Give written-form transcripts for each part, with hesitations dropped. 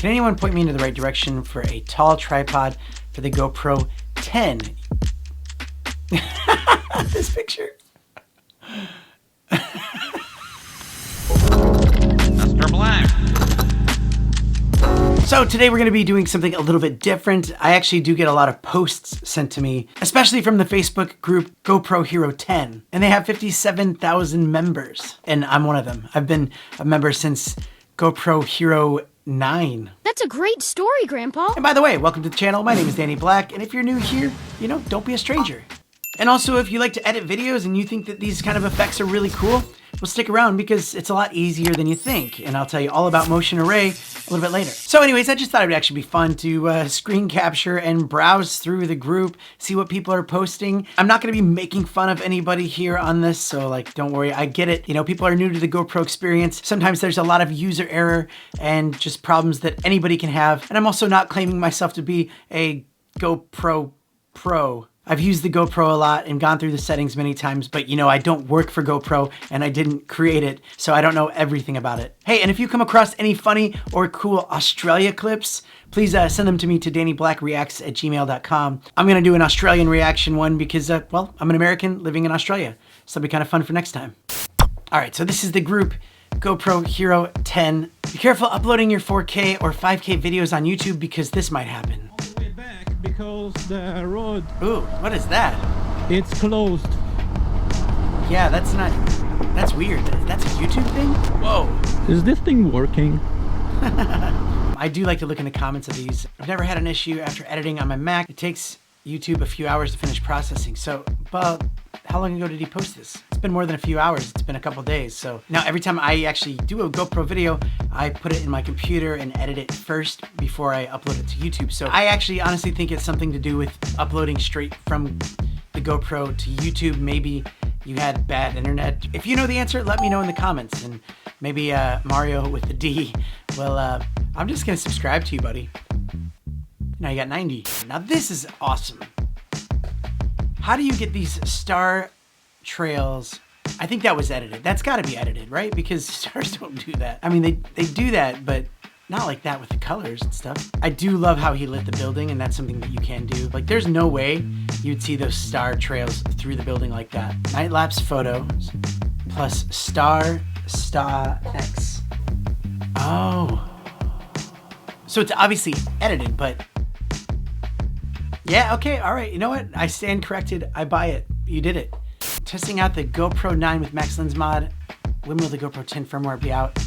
Can anyone point me into the right direction for a tall tripod for the GoPro 10? This picture. Mr. Black. So today we're going to be doing something a little bit different. I actually do get a lot of posts sent to me, especially from the Facebook group GoPro Hero 10. And they have 57,000 members. And I'm one of them. I've been a member since GoPro Hero 9. That's a great story, Grandpa. And by the way, welcome to the channel. My name is Danny Black. And if you're new here, don't be a stranger. And also, if you like to edit videos and you think that these kind of effects are really cool, well, stick around because it's a lot easier than you think. And I'll tell you all about Motion Array a little bit later. So anyways, I just thought it would actually be fun to screen capture and browse through the group, see what people are posting. I'm not going to be making fun of anybody here on this, so don't worry, I get it. People are new to the GoPro experience. Sometimes there's a lot of user error and just problems that anybody can have. And I'm also not claiming myself to be a GoPro pro. I've used the GoPro a lot and gone through the settings many times, but I don't work for GoPro and I didn't create it, so I don't know everything about it. Hey, and if you come across any funny or cool Australia clips, please send them to me to DannyBlackReacts@gmail.com. I'm gonna do an Australian reaction one because, well, I'm an American living in Australia, so it'll be kind of fun for next time. All right, so this is the group GoPro Hero 10. Be careful uploading your 4K or 5K videos on YouTube because this might happen. Because the road, Ooh, what is that? it's closed. Yeah, that's weird. That's a YouTube thing? Whoa. Is this thing working? I do like to look in the comments of these. I've never had an issue after editing on my Mac. It takes YouTube a few hours to finish processing. So, Bob, how long ago did he post this? It's been more than a few hours. It's been a couple days. So now every time I actually do a GoPro video, I put it in my computer and edit it first before I upload it to YouTube. So I actually honestly think it's something to do with uploading straight from the GoPro to YouTube. Maybe you had bad internet. If you know the answer, let me know in the comments. And maybe Mario with the D. Well, I'm just gonna subscribe to you, buddy. Now you got 90. Now this is awesome. How do you get these star trails? I think that was edited. That's gotta be edited, right? Because stars don't do that. I mean, they do that, but not like that with the colors and stuff. I do love how he lit the building, and that's something that you can do. There's no way you'd see those star trails through the building like that. Night lapse photos plus star X. Oh. So it's obviously edited, but yeah, okay, all right. You know what? I stand corrected. I buy it. You did it. Testing out the GoPro 9 with Max Lens mod. When will the GoPro 10 firmware be out?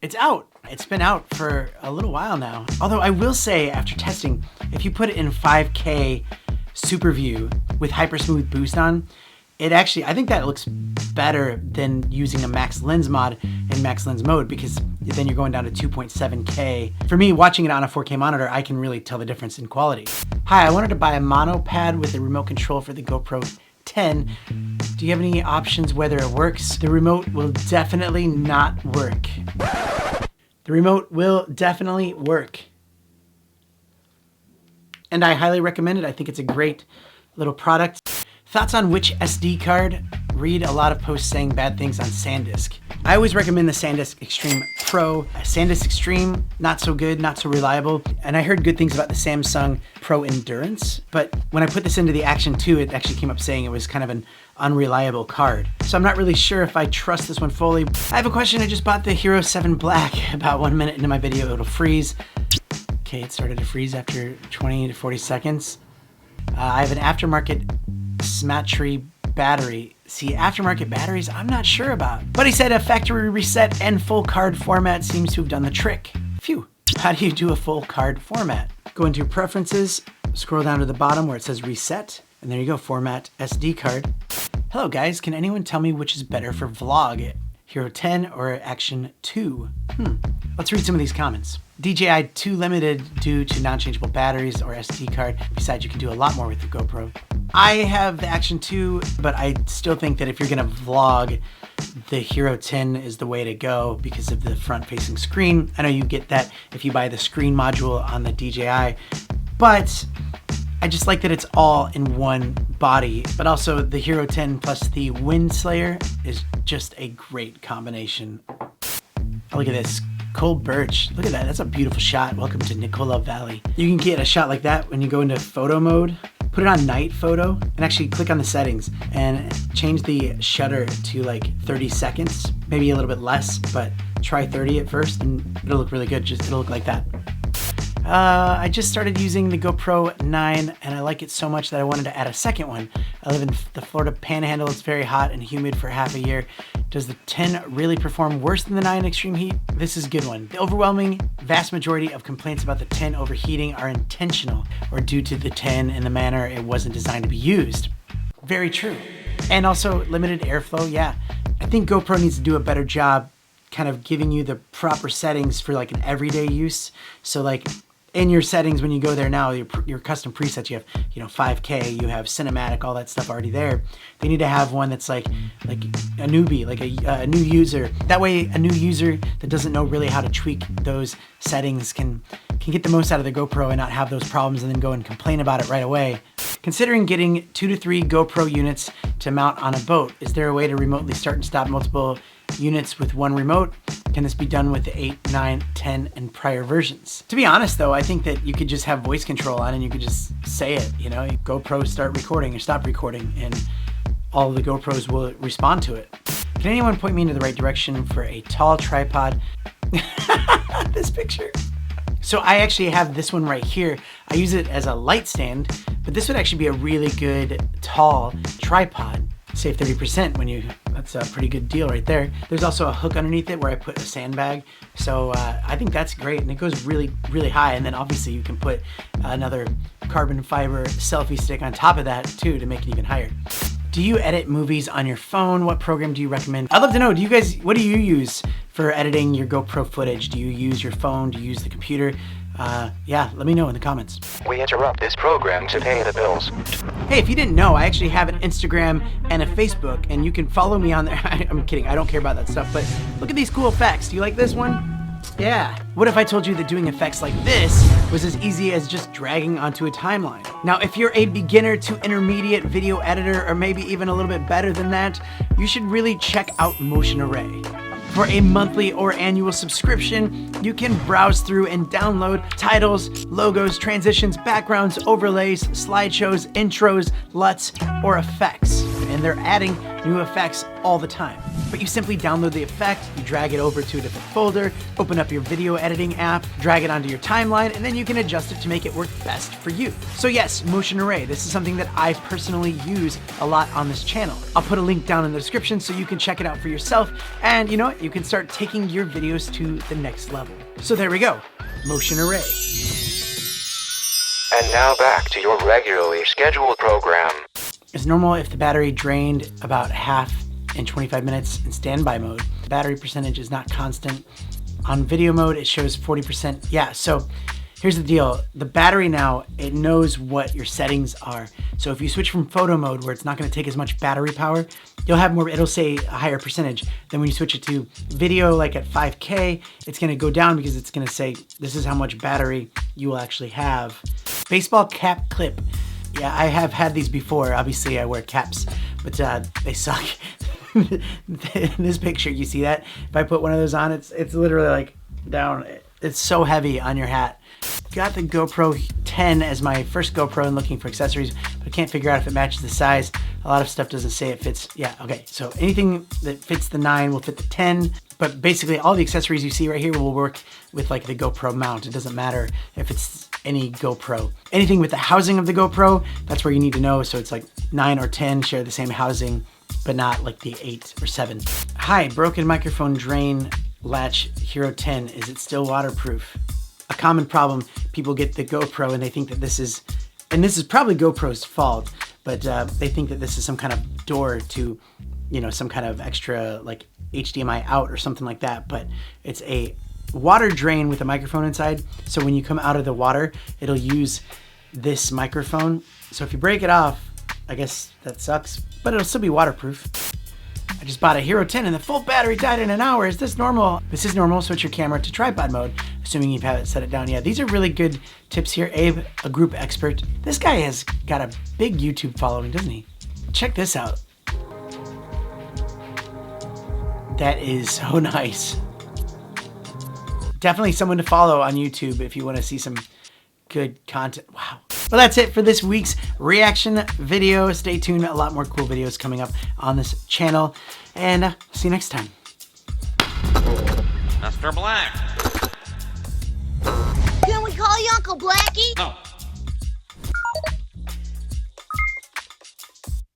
It's out. It's been out for a little while now. Although I will say, after testing, if you put it in 5K Super View with Hyper Smooth Boost on, it actually, I think that looks better than using a Max Lens mod in Max Lens mode, because then you're going down to 2.7K. For me, watching it on a 4K monitor, I can really tell the difference in quality. Hi, I wanted to buy a mono pad with a remote control for the GoPro 10. Do you have any options whether it works? The remote will definitely not work. The remote will definitely work. And I highly recommend it. I think it's a great little product. Thoughts on which SD card? Read a lot of posts saying bad things on SanDisk. I always recommend the SanDisk Extreme Pro. SanDisk Extreme, not so good, not so reliable. And I heard good things about the Samsung Pro Endurance, but when I put this into the Action 2, it actually came up saying it was kind of an unreliable card. So I'm not really sure if I trust this one fully. I have a question. I just bought the Hero 7 Black. About 1 minute into my video, it'll freeze. Okay, it started to freeze after 20 to 40 seconds. I have an aftermarket Smatry battery. See, aftermarket batteries, I'm not sure about. But he said a factory reset and full card format seems to have done the trick. Phew. How do you do a full card format? Go into preferences, scroll down to the bottom where it says reset, and there you go, format SD card. Hello guys, can anyone tell me which is better for vlog? Hero 10 or Action 2? Let's read some of these comments. DJI too limited due to non-changeable batteries or SD card. Besides, you can do a lot more with the GoPro. I have the Action 2, but I still think that if you're gonna vlog, the Hero 10 is the way to go because of the front-facing screen. I know you get that if you buy the screen module on the DJI, but I just like that it's all in one body. But also the Hero 10 plus the Wind Slayer is just a great combination. Oh, look at this. Cole Birch. Look at that. That's a beautiful shot. Welcome to Nicola Valley. You can get a shot like that when you go into photo mode. Put it on night photo and actually click on the settings and change the shutter to like 30 seconds, maybe a little bit less, but try 30 at first and it'll look really good. It'll look like that. I just started using the GoPro 9 and I like it so much that I wanted to add a second one. I live in the Florida Panhandle. It's very hot and humid for half a year. Does the 10 really perform worse than the 9 extreme heat? This is a good one. The overwhelming vast majority of complaints about the 10 overheating are intentional or due to the 10 and the manner it wasn't designed to be used. Very true. And also limited airflow, yeah. I think GoPro needs to do a better job kind of giving you the proper settings for like an everyday use. So like in your settings, when you go there now, your custom presets, you have, 5K, you have cinematic, all that stuff already there. They need to have one that's like a newbie, like a new user. That way, a new user that doesn't know really how to tweak those settings can get the most out of the GoPro and not have those problems and then go and complain about it right away. Considering getting 2 to 3 GoPro units to mount on a boat, is there a way to remotely start and stop multiple units with one remote? Can this be done with the 8, 9, 10, and prior versions? To be honest though, I think that you could just have voice control on and you could just say it, GoPro start recording or stop recording, and all of the GoPros will respond to it. Can anyone point me in the right direction for a tall tripod? This picture. So I actually have this one right here. I use it as a light stand, but this would actually be a really good tall tripod. Save 30% that's a pretty good deal right there. There's also a hook underneath it where I put a sandbag. So I think that's great, and it goes really, really high. And then obviously you can put another carbon fiber selfie stick on top of that too to make it even higher. Do you edit movies on your phone? What program do you recommend? I'd love to know, what do you use for editing your GoPro footage? Do you use your phone? Do you use the computer? Yeah, let me know in the comments. We interrupt this program to pay the bills. Hey, if you didn't know, I actually have an Instagram and a Facebook, and you can follow me on there. I'm kidding, I don't care about that stuff, but look at these cool effects. Do you like this one? Yeah. What if I told you that doing effects like this was as easy as just dragging onto a timeline? Now, if you're a beginner to intermediate video editor, or maybe even a little bit better than that, you should really check out Motion Array. For a monthly or annual subscription, you can browse through and download titles, logos, transitions, backgrounds, overlays, slideshows, intros, LUTs, or effects. And they're adding new effects all the time. But you simply download the effect, you drag it over to a different folder, open up your video editing app, drag it onto your timeline, and then you can adjust it to make it work best for you. So yes, Motion Array. This is something that I personally use a lot on this channel. I'll put a link down in the description so you can check it out for yourself, and you know what? You can start taking your videos to the next level. So there we go, Motion Array. And now back to your regularly scheduled program. It's normal if the battery drained about half in 25 minutes in standby mode. The battery percentage is not constant. On video mode, it shows 40%. Yeah, so here's the deal. The battery now, it knows what your settings are. So if you switch from photo mode, where it's not gonna take as much battery power, you'll have more, it'll say a higher percentage. Then when you switch it to video, like at 5K, it's gonna go down because it's gonna say, this is how much battery you will actually have. Baseball cap clip. Yeah, I have had these before. Obviously, I wear caps, but they suck. In this picture, you see that? If I put one of those on, it's literally like down. It's so heavy on your hat. Got the GoPro 10 as my first GoPro and looking for accessories, but I can't figure out if it matches the size. A lot of stuff doesn't say it fits. Yeah, okay, so anything that fits the 9 will fit the 10, but basically all the accessories you see right here will work with like the GoPro mount. It doesn't matter if it's any GoPro. Anything with the housing of the GoPro, that's where you need to know. So it's like 9 or 10 share the same housing, but not like the 8 or 7. Hi, broken microphone drain latch Hero 10. Is it still waterproof? A common problem, people get the GoPro and they think that this is probably GoPro's fault, but they think that this is some kind of door to, some kind of extra like HDMI out or something like that, but it's a water drain with a microphone inside. So when you come out of the water, it'll use this microphone. So if you break it off, I guess that sucks, but it'll still be waterproof. I just bought a Hero 10 and the full battery died in an hour. Is this normal? This is normal. Switch your camera to tripod mode, assuming you've had it set it down. Yeah, these are really good tips here. Abe, a group expert. This guy has got a big YouTube following, doesn't he? Check this out. That is so nice. definitely someone to follow on YouTube if you want to see some good content. Wow. Well, that's it for this week's reaction video. Stay tuned. A lot more cool videos coming up on this channel. And see you next time. Mr. Black. Can we call you Uncle Blackie? No.